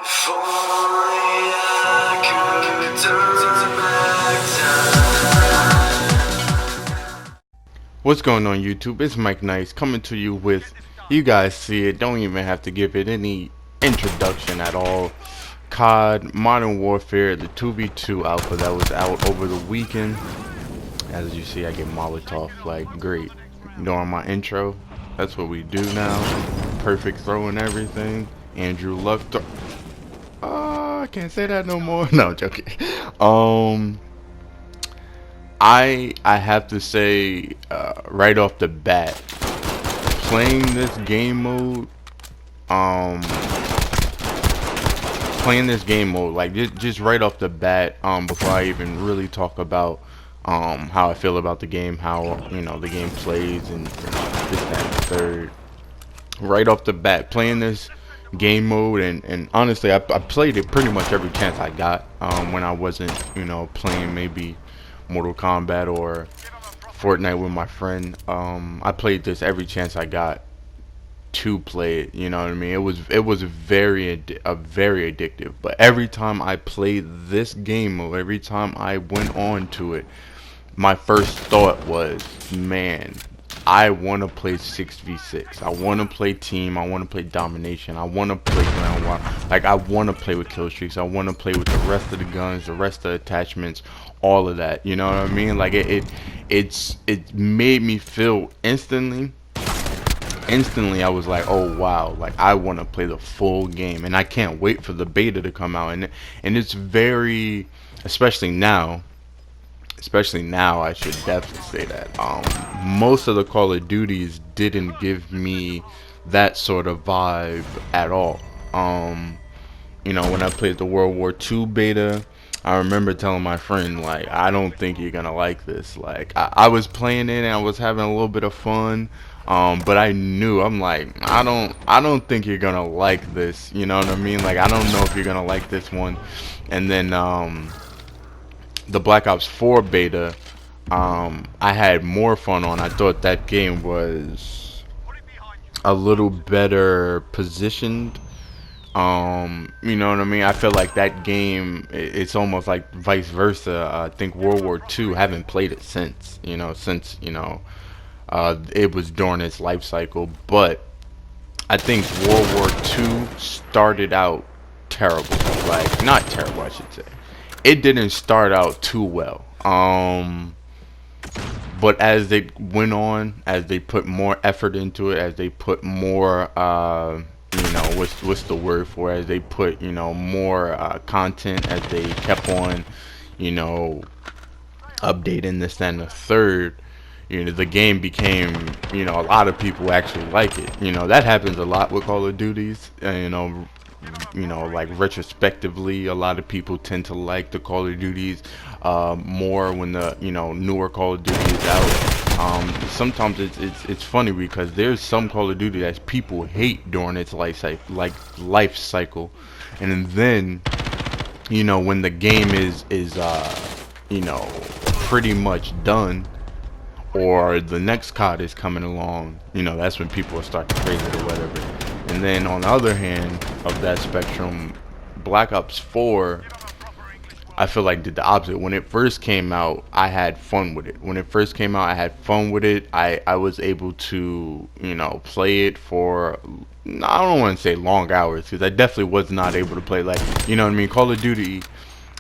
If only I could turn back time. What's going on YouTube? It's Mike Nice coming to you with, you guys see it, don't even have to give it any introduction at all. COD Modern Warfare, the 2v2 alpha that was out over the weekend. As you see, I get Molotov like great during my intro. That's what we do now. Perfect throw and everything. Andrew Luck. I can't say that no more. No, I'm joking. I have to say right off the bat, playing this game mode, um, like just right off the bat, before I even really talk about how I feel about the game, how the game plays, and this, that, and the third. Right off the bat, playing this game mode, and honestly, I played it pretty much every chance I got when I wasn't playing maybe Mortal Kombat or Fortnite with my friend. I played this every chance I got to play it. You know what I mean? It was very addictive. But every time I played this game mode, every time I went on to it, my first thought was, man, I want to play 6v6. I want to play team. I want to play domination. I want to play ground war. Like, I want to play with kill streaks. I want to play with the rest of the guns, the rest of the attachments, all of that. You know what I mean? Like, it made me feel instantly. I was like, oh wow, like I want to play the full game, and I can't wait for the beta to come out. And it's very, especially now, I should definitely say that most of the Call of Duties didn't give me that sort of vibe at all. When I played the World War II beta, I remember telling my friend, like, I don't think you're gonna like this. Like, I was playing it and I was having a little bit of fun, but I knew, I'm like, I don't think you're gonna like this. You know what I mean? Like, I don't know if you're gonna like this one. And then the Black Ops 4 beta, I had more fun on. I thought that game was a little better positioned. You know what I mean? I feel like that game, it's almost like vice versa. I think World War II, haven't played it since, it was during its life cycle. But I think World War II started out terrible. Like, not terrible, I should say. It didn't start out too well. But as they went on, as they put more effort into it, as they put more, what's the word for it? As they put, more content, as they kept on, you know, updating this and the third, the game became, a lot of people actually like it. That happens a lot with Call of Duties. Like retrospectively, a lot of people tend to like the Call of Duties more when the newer Call of Duty is out. Sometimes it's funny because there's some Call of Duty that people hate during its life cycle, and then when the game is pretty much done, or the next COD is coming along, that's when people will start to praise it or whatever. And then on the other hand of that spectrum, Black Ops 4, I feel like did the opposite. When it first came out, I had fun with it. I was able to, play it for, I don't want to say long hours, because I definitely was not able to play, like, you know what I mean? Call of Duty,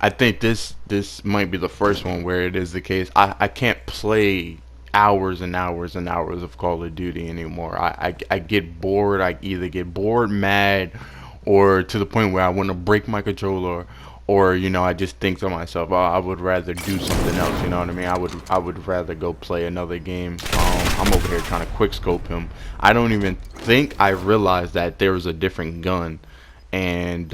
I think this might be the first one where it is the case. I can't play hours and hours and hours of Call of Duty anymore. I get bored. I either get bored, mad, or to the point where I want to break my controller, or I just think to myself, oh, I would rather do something else. You know what I mean? I would rather go play another game. I'm over here trying to quick scope him. I don't even think I realized that there was a different gun, and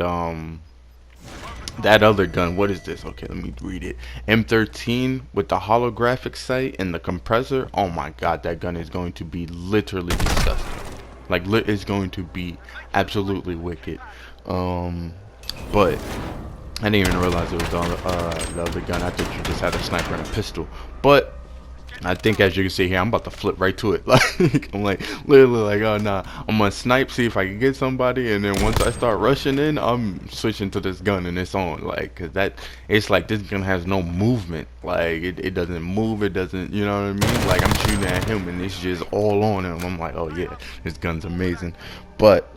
that other gun, what is this? Okay, let me read it. M13 with the holographic sight and the compressor. Oh my god, that gun is going to be literally disgusting. Like, it's going to be absolutely wicked. But I didn't even realize it was the other gun. I thought you just had a sniper and a pistol. But I think, as you can see here, I'm about to flip right to it. Like, I'm like literally like, oh nah, I'm gonna snipe, see if I can get somebody, and then once I start rushing in, I'm switching to this gun and it's on. Like, cause it's like this gun has no movement. Like, it doesn't move. It doesn't, you know what I mean? Like, I'm shooting at him and it's just all on him. I'm like, oh yeah, this gun's amazing. But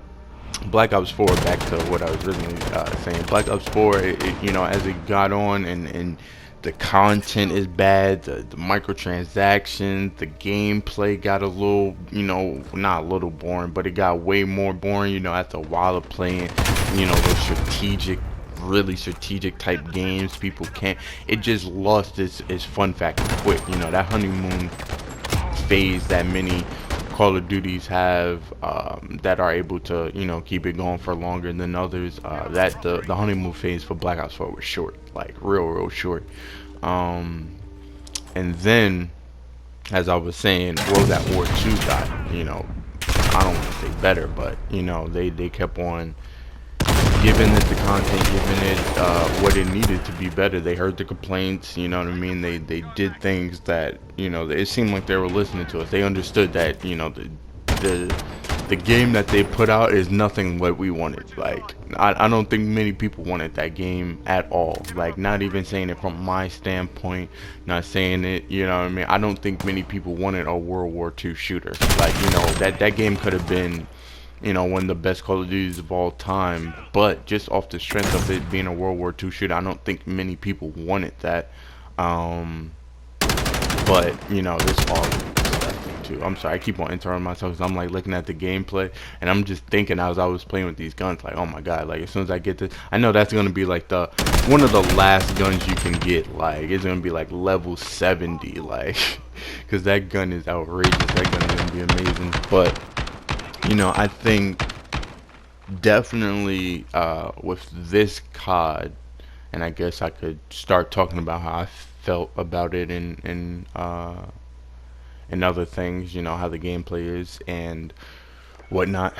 Black Ops 4, back to what I was originally saying. Black Ops 4, you know, as it got on and the content is bad, the microtransactions, the gameplay got a little, you know, not a little boring, but it got way more boring, you know, after a while of playing, you know, those really strategic type games. People can't, it just lost its fun factor quick, you know, that honeymoon phase that many Call of Duties have, that are able to, you know, keep it going for longer than others. That the honeymoon phase for Black Ops 4 was short, like real short. And then, as I was saying, World at War 2 got, you know, I don't want to say better, but you know, they kept on giving it the content, giving it what it needed to be better. They heard the complaints, you know what I mean? They did things that, you know, it seemed like they were listening to us. They understood that, you know, the game that they put out is nothing what we wanted. Like, I don't think many people wanted that game at all. Like, not even saying it from my standpoint, not saying it, you know what I mean? I don't think many people wanted a World War II shooter. Like, you know, that game could have been, you know, one of the best Call of Duties of all time, but just off the strength of it being a World War II shooter, I don't think many people wanted that. But you know, this all too. I'm sorry, I keep on interrupting myself because I'm like looking at the gameplay and I'm just thinking as I was playing with these guns, like, oh my god, like as soon as I get this, I know that's gonna be like the one of the last guns you can get. Like, it's gonna be like level 70, like, because that gun is outrageous. That gun is gonna be amazing. But you know, I think definitely with this COD, and I guess I could start talking about how I felt about it and other things, you know, how the gameplay is and whatnot.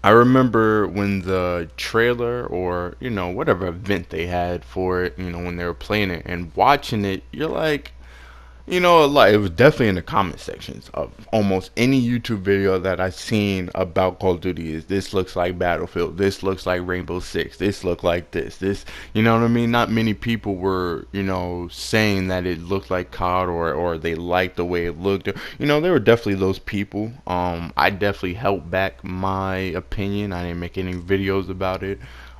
I remember when the trailer or, you know, whatever event they had for it, you know, when they were playing it and watching it, you're like, you know, like, it was definitely in the comment sections of almost any YouTube video that I've seen about Call of Duty. Is this looks like Battlefield, this looks like Rainbow Six, this look like this, you know what I mean? Not many people were, you know, saying that it looked like COD or they liked the way it looked. You know, there were definitely those people. I definitely held back my opinion. I didn't make any videos about it.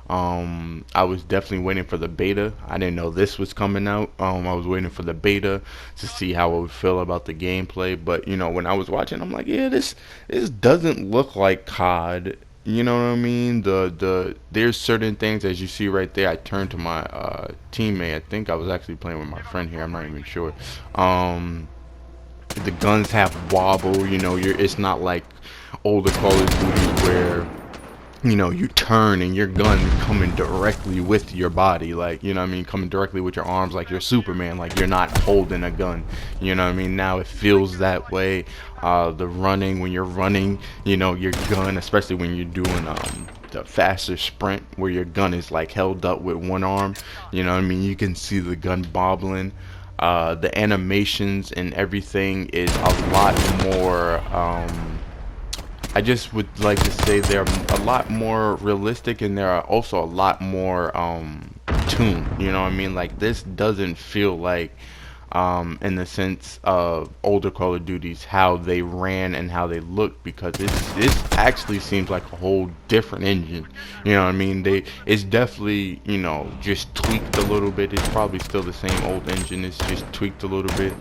I was definitely waiting for the beta. I didn't know this was coming out. I was waiting for the beta to see how I would feel about the gameplay. But you know, when I was watching, I'm like, yeah, this doesn't look like COD. You know what I mean? There's certain things, as you see right there. I turned to my teammate. I think I was actually playing with my friend here. I'm not even sure. The guns have wobble. You know, it's not like older Call of Duty where, you know, you turn and your gun coming directly with your body, like, you know what I mean, coming directly with your arms, like you're Superman, like you're not holding a gun, you know what I mean? Now it feels that way. The running, when you're running, you know, your gun, especially when you're doing the faster sprint where your gun is like held up with one arm, you know what I mean, you can see the gun bobbling. The animations and everything is a lot more, I just would like to say they're a lot more realistic, and they're also a lot more tuned. You know what I mean? Like, this doesn't feel like, in the sense of older Call of Duties, how they ran and how they looked, because this actually seems like a whole different engine. You know what I mean? It's definitely, you know, just tweaked a little bit. It's probably still the same old engine. It's just tweaked a little bit.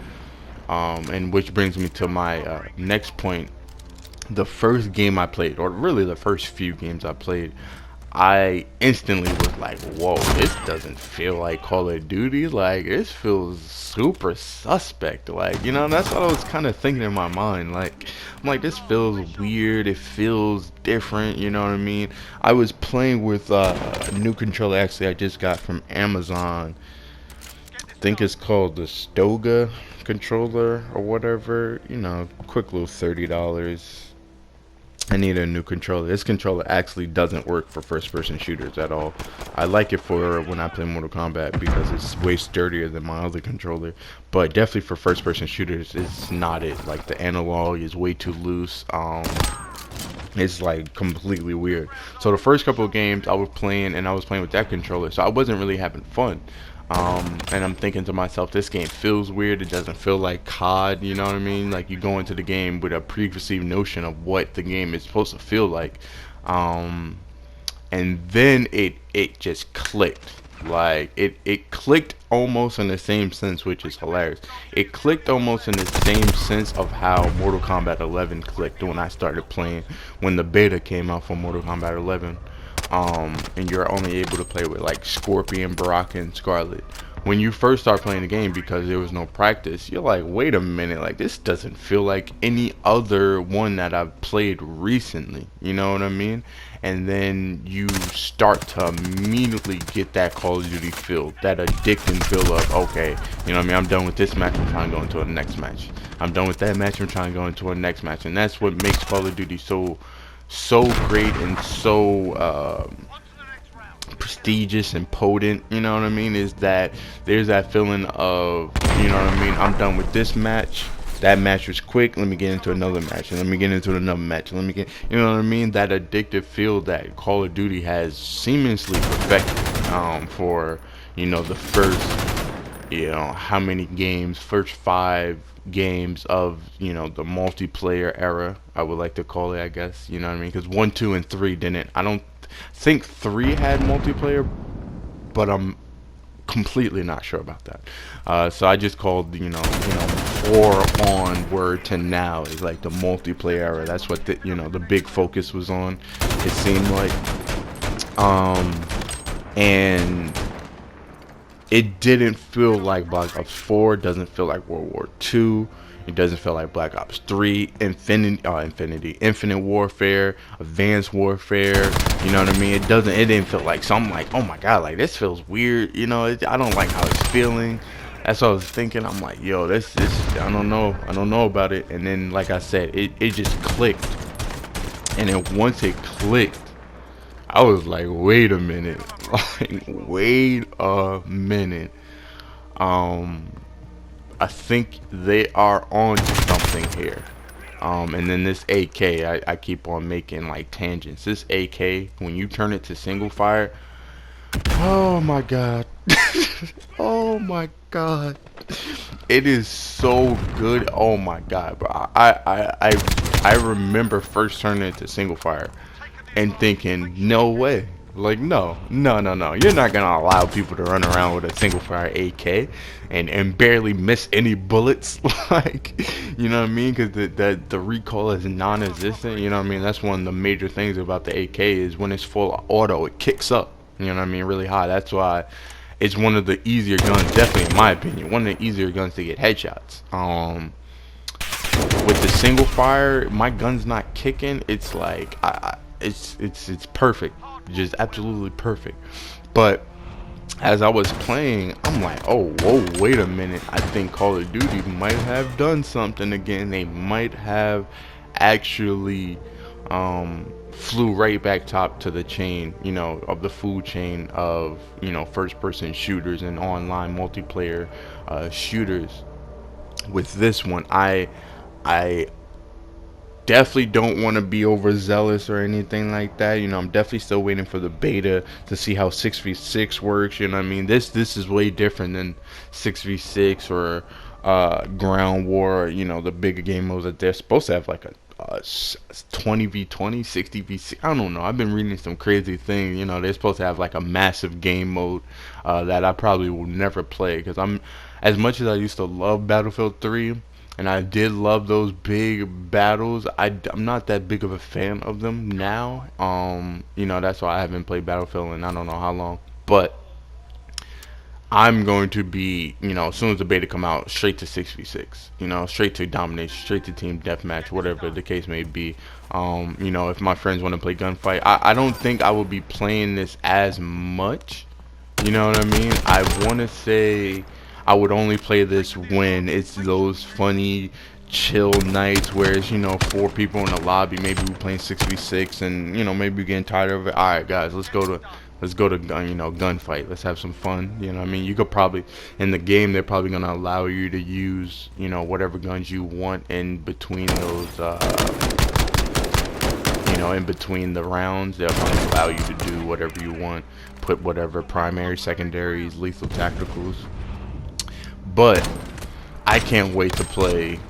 And which brings me to my next point. The first game I played, or really the first few games I played, I instantly was like, whoa, this doesn't feel like Call of Duty. Like, this feels super suspect. Like, you know, that's what I was kind of thinking in my mind. Like, I'm like, this feels weird. It feels different. You know what I mean? I was playing with a new controller, actually, I just got from Amazon. I think it's called the Stoga controller or whatever. You know, quick little $30. I need a new controller. This controller actually doesn't work for first-person shooters at all. I like it for when I play Mortal Kombat because it's way sturdier than my other controller. But definitely for first-person shooters, it's not it. Like the analog is way too loose. It's like completely weird. So the first couple of games I was playing, and I was playing with that controller, so I wasn't really having fun. And I'm thinking to myself, this game feels weird. It doesn't feel like COD, you know what I mean? Like you go into the game with a preconceived notion of what the game is supposed to feel like. Um, and then it just clicked. Like it clicked almost in the same sense, which is hilarious. It clicked almost in the same sense of how Mortal Kombat 11 clicked when I started playing, when the beta came out for Mortal Kombat 11. And you're only able to play with like Scorpion, Baraka, and Scarlet. When you first start playing the game, because there was no practice, you're like, wait a minute, like this doesn't feel like any other one that I've played recently, you know what I mean? And then you start to immediately get that Call of Duty feel, that addicting feel of, okay, you know what I mean, I'm done with this match, I'm trying to go into the next match. I'm done with that match, I'm trying to go into a next match. And that's what makes Call of Duty so great and so prestigious and potent, you know what I mean, is that there's that feeling of, you know what I mean, I'm done with this match, that match was quick, let me get into another match, and let me get into another match, and let me get, you know what I mean, that addictive feel that Call of Duty has seamlessly perfected for, you know, the first, you know, how many games, first 5 games of, you know, the multiplayer era, I would like to call it, I guess, you know what I mean, because 1, 2, and 3 didn't. I don't think 3 had multiplayer, but I'm completely not sure about that. So I just called, you know, 4 onward to now is like the multiplayer era. That's what the, you know, the big focus was on, it seemed like. And it didn't feel like Black Ops 4, doesn't feel like World War II, it doesn't feel like Black Ops 3, Infinite Warfare, Advanced Warfare, you know what I mean? It didn't feel like something like, oh my god, like this feels weird, you know, I don't like how it's feeling. That's what I was thinking. I'm like, yo, this, I don't know about it. And then, like I said, it just clicked. And then once it clicked, I was like, wait a minute. Like, wait a minute. I think they are on to something here. And then this AK, I keep on making like tangents. This AK, when you turn it to single fire, oh my god. Oh my god. It is so good. Oh my god, bro. I remember first turning it to single fire and thinking, no way. Like, no. You're not gonna allow people to run around with a single fire AK and barely miss any bullets. Like, you know what I mean? Because the recoil is non-existent. You know what I mean? That's one of the major things about the AK is when it's full auto, it kicks up. You know what I mean? Really high. That's why it's one of the easier guns, definitely in my opinion, one of the easier guns to get headshots. With the single fire, my gun's not kicking. It's like it's perfect, just absolutely perfect. But as I was playing, I'm like, oh whoa, wait a minute. I think Call of Duty might have done something again. They might have actually flew right back top to the chain, you know, of the food chain of, you know, first person shooters and online multiplayer shooters. With this one, I definitely don't want to be overzealous or anything like that. You know, I'm definitely still waiting for the beta to see how 6v6 works. You know what I mean? This is way different than 6v6 or ground war, you know, the bigger game modes that they're supposed to have, like a 20v20, 60v6. I don't know. I've been reading some crazy things. You know, they're supposed to have like a massive game mode that I probably will never play, because I'm, as much as I used to love Battlefield 3 and I did love those big battles, I'm not that big of a fan of them now. You know, that's why I haven't played Battlefield in I don't know how long. But I'm going to be, you know, as soon as the beta come out, straight to 6v6, you know, straight to domination, straight to team deathmatch, whatever the case may be. You know, if my friends want to play gunfight, I don't think I will be playing this as much, you know what I mean? I want to say I would only play this when it's those funny chill nights where it's, you know, 4 people in the lobby, maybe we're playing 6v6, and, you know, maybe we're getting tired of it. All right, guys, let's go to gun, you know, gunfight. Let's have some fun. You know what I mean? You could probably, in the game, they're probably gonna allow you to use, you know, whatever guns you want in between those, you know, in between the rounds. They'll probably allow you to do whatever you want, put whatever primary, secondaries, lethal tacticals. But I can't wait to play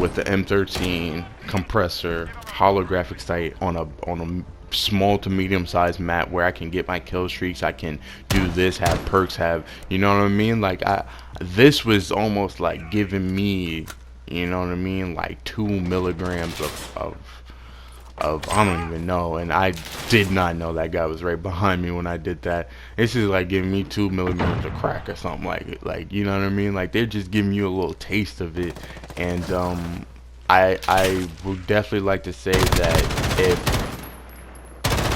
with the M13 compressor holographic sight on a small to medium sized map where I can get my kill streaks. I can do this, have perks, have, you know what I mean? Like, this was almost like giving me, you know what I mean, like 2 milligrams of I don't even know, and I did not know that guy was right behind me when I did that. This is like giving me 2 milligrams of crack or something, like, you know what I mean? Like, they're just giving you a little taste of it. And I would definitely like to say that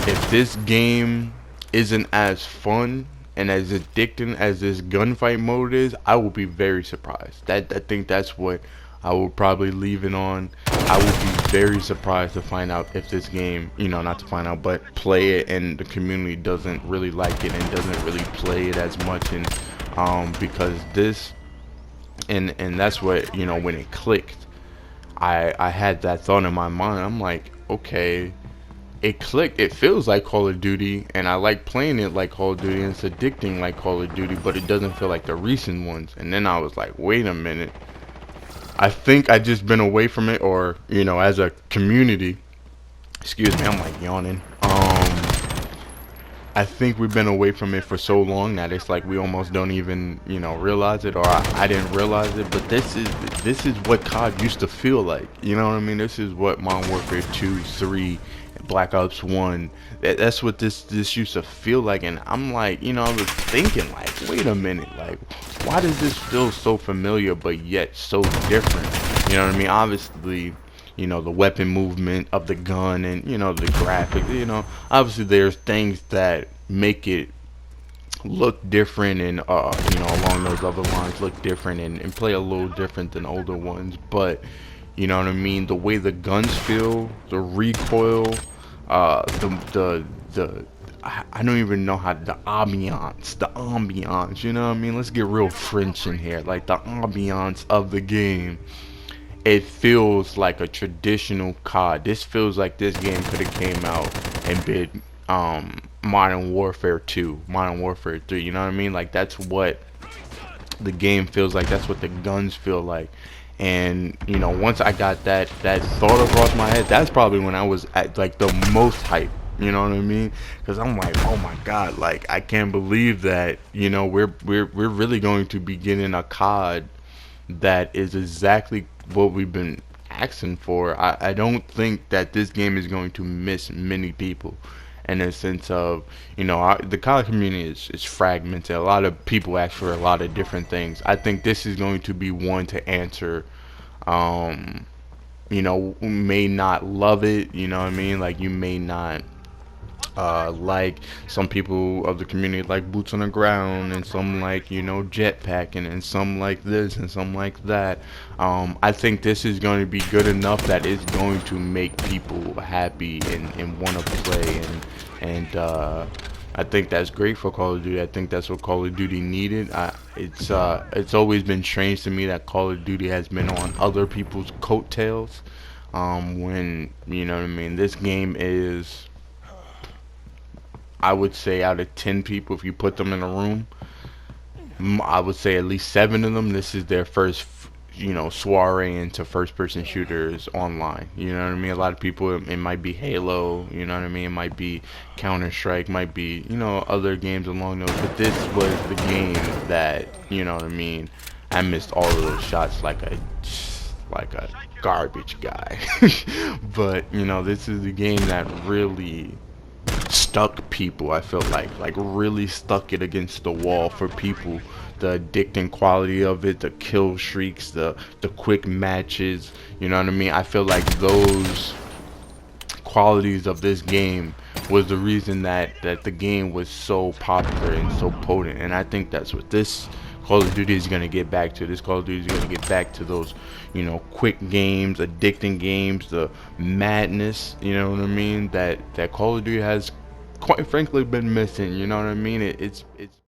if this game isn't as fun and as addicting as this gunfight mode is, I will be very surprised. I think that's what I will probably leave it on. I would be very surprised to find out if this game, you know, not to find out, but play it and the community doesn't really like it and doesn't really play it as much. And because this, and that's what, you know, when it clicked, I had that thought in my mind. I'm like, okay, it clicked. It feels like Call of Duty, and I like playing it like Call of Duty, and it's addicting like Call of Duty, but it doesn't feel like the recent ones. And then I was like, wait a minute, I think I just been away from it, or, you know, as a community, excuse me, I'm like yawning. I think we've been away from it for so long that it's like we almost don't even, you know, realize it, or I didn't realize it. But this is what COD used to feel like. You know what I mean? This is what Modern Warfare 2, 3, Black Ops 1. That's what this used to feel like. And I'm like, you know, I was thinking like, wait a minute, like, why does this feel so familiar but yet so different? You know what I mean? Obviously, you know, the weapon movement of the gun, and, you know, the graphics, you know, obviously there's things that make it look different, and you know, along those other lines, look different and play a little different than older ones. But, you know what I mean, the way the guns feel, the recoil, the I don't even know how, the ambiance, you know what I mean? Let's get real French in here. Like, the ambiance of the game, it feels like a traditional COD. This feels like this game could have came out and been Modern Warfare 2, Modern Warfare 3, you know what I mean? Like, that's what the game feels like. That's what the guns feel like. And, you know, once I got that thought across my head, that's probably when I was at like the most hype. You know what I mean? Because I'm like, oh my god, like, I can't believe that, you know, we're really going to be getting a COD that is exactly what we've been asking for. I don't think that this game is going to miss many people, in a sense of, you know, the COD community is fragmented. A lot of people ask for a lot of different things. I think this is going to be one to answer. You know, may not love it, you know what I mean? Like, you may not like, some people of the community like boots on the ground, and some like, you know, jetpacking, and some like this, and some like that. I think this is going to be good enough that it's going to make people happy and want to play, and I think that's great for Call of Duty. I think that's what Call of Duty needed. It's always been strange to me that Call of Duty has been on other people's coattails, when, you know what I mean, this game is, I would say, out of 10 people, if you put them in a room, I would say at least 7 of them, this is their first, you know, soiree into first-person shooters online. You know what I mean? A lot of people, it might be Halo, you know what I mean? It might be Counter-Strike, might be, you know, other games along those. But this was the game that, you know what I mean, I missed all of those shots like a garbage guy. But, you know, this is the game that really stuck people. I feel like really stuck it against the wall for people. The addicting quality of it, the kill streaks, the quick matches, you know what I mean? I feel like those qualities of this game was the reason that the game was so popular and so potent. And I think that's what this Call of Duty is gonna get back to. This Call of Duty is gonna get back to those, you know, quick games, addicting games, the madness. You know what I mean? That Call of Duty has, quite frankly, been missing. You know what I mean? It's